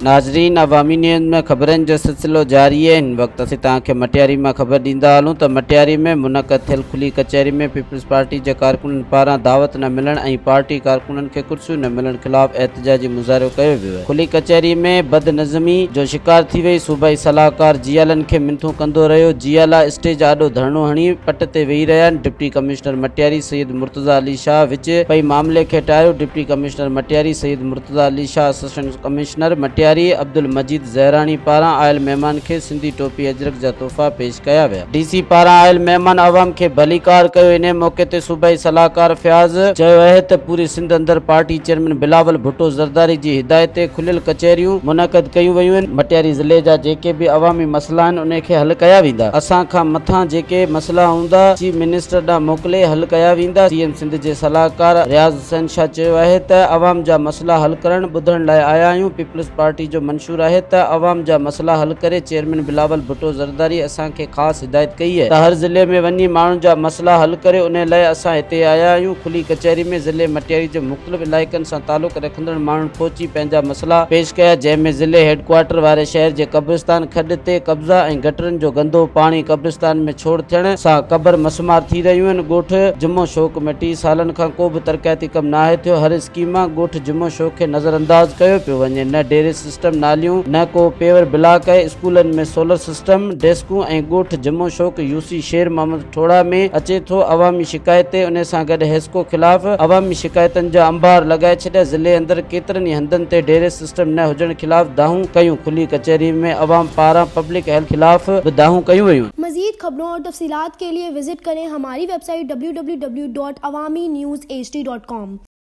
नाज़रीन, अवामी न्यूज़ में ख़बरनि जो सिलसिलो जारी है। इन वक्त असीं तव्हांखे मटियारी में ख़बर ॾींदा हलूं त मटियारी में मुनक़द थियल खुली कचहरी में पीपल्स पार्टी जे कारकुननि पारां दावत न मिलण ऐं पार्टी कारकुननि खे कुर्सियूं न मिलण ख़िलाफ़ एहतजाजी मुज़ाहिरो कयो वियो आहे। खुली कचहरी में बदनज़मी जो शिकार थी वई सूबाई सलाहकार जियालन खे मिंथूं कंदो रहियो। जियाला स्टेज आॾो धरणो हणी पट ते वेही रहिया आहिनि। डिप्टी कमिश्नर मटियारी सैयद मुर्तज़ा अली शाह विच पई मामले खे टारियो। Deputy commissioner Matiari Syed Murtaza Ali Shah, assistant commissioner Matiari Abdul Majeed Zahrani पारां आयल महिमान खे सिंधी टोपी अजरक जा तोहफ़ा पेश कया विया। डीसी पारां आयल महिमान अवाम खे भलीकार कयो। इन मौके ते सूबाई सलाहकार फयाज़ चयो आहे त पूरी सिंध अंदर पार्टी चेयरमैन बिलावल भुट्टो ज़रदारी जी हिदायत ते खुलियल कचहरियूं मुनक़द कयूं वयूं आहिनि। मटियारी ज़िले जा जेके बि अवामी मसइला आहिनि उन खे हल कया वेंदा। असां खां मथां जेके मसइला हूंदा चीफ मिनिस्टर ॾांहुं मोकिले हल कया वेंदा। सीएम सिंध जे सलाहकार रियाज़ हुसैन शाह चयो आहे त अवाम जा मसइला हल करण ॿुधण लाइ आया आहियूं। पीपल्स पार्टी जो मंशूर आहे त अवाम जा मसइला हल करे। चेयरमैन बिलावल भुट्टो ज़रदारी असां खे ख़ासि हिदायत कई आहे त हर ज़िले में वञी माण्हुनि जा मसइला हल करे। उन लाइ असां हिते आया आहियूं। खुली कचहरी में ज़िले मटियारी जे मुख़्तलिफ़ इलाइक़नि सां तालुक़ रखंदड़ माण्हुनि पहुची पंहिंजा मसइला पेश कया, जंहिंमें ज़िले हेडक्वार्टर वारे शहर जे क़ब्रिस्तान खॾ ते कब्ज़ा ऐं गटरनि जो गंदो पाणी क़ब्रिस्तान में छोड़ थियण सां क़बर मसमार थी रहियूं आहिनि। ॻोठ जुमो शौक़ में 30 सालनि खां को बि तरक़ियाती कमु नाहे थियो। हर स्कीम ॻोठ जुमो शौक़ खे नज़रअंदाज़ कयो पियो वञे। न डेरे सिस्टम, नालियूं, न को पेवर ब्लॉक आहे। स्कूलनि में सोलर सिस्टम, डेस्कूं ऐं ॻोठ जुमो शौक़ यूसी शेर मोहम्मद ठोड़ा में अचे थो। अवामी शिकायत उन सां गॾु हेस्को ख़िलाफ़ अवामी शिकायतुनि जा अंबार लॻाए छॾिया। ज़िले अंदर केतिरनि ई हंधनि ते डेरे सिस्टम न हुजण ख़िलाफ़ दाहूं कयूं। खुली कचहरी में अवाम पारां पब्लिक हेल्थ ख़िलाफ़ बि दाहूं कयूं वयूं। मज़ीद खबरों और तफसीलात के लिए विजिट करें हमारी वेबसाइट www.awamiNewsHD.com।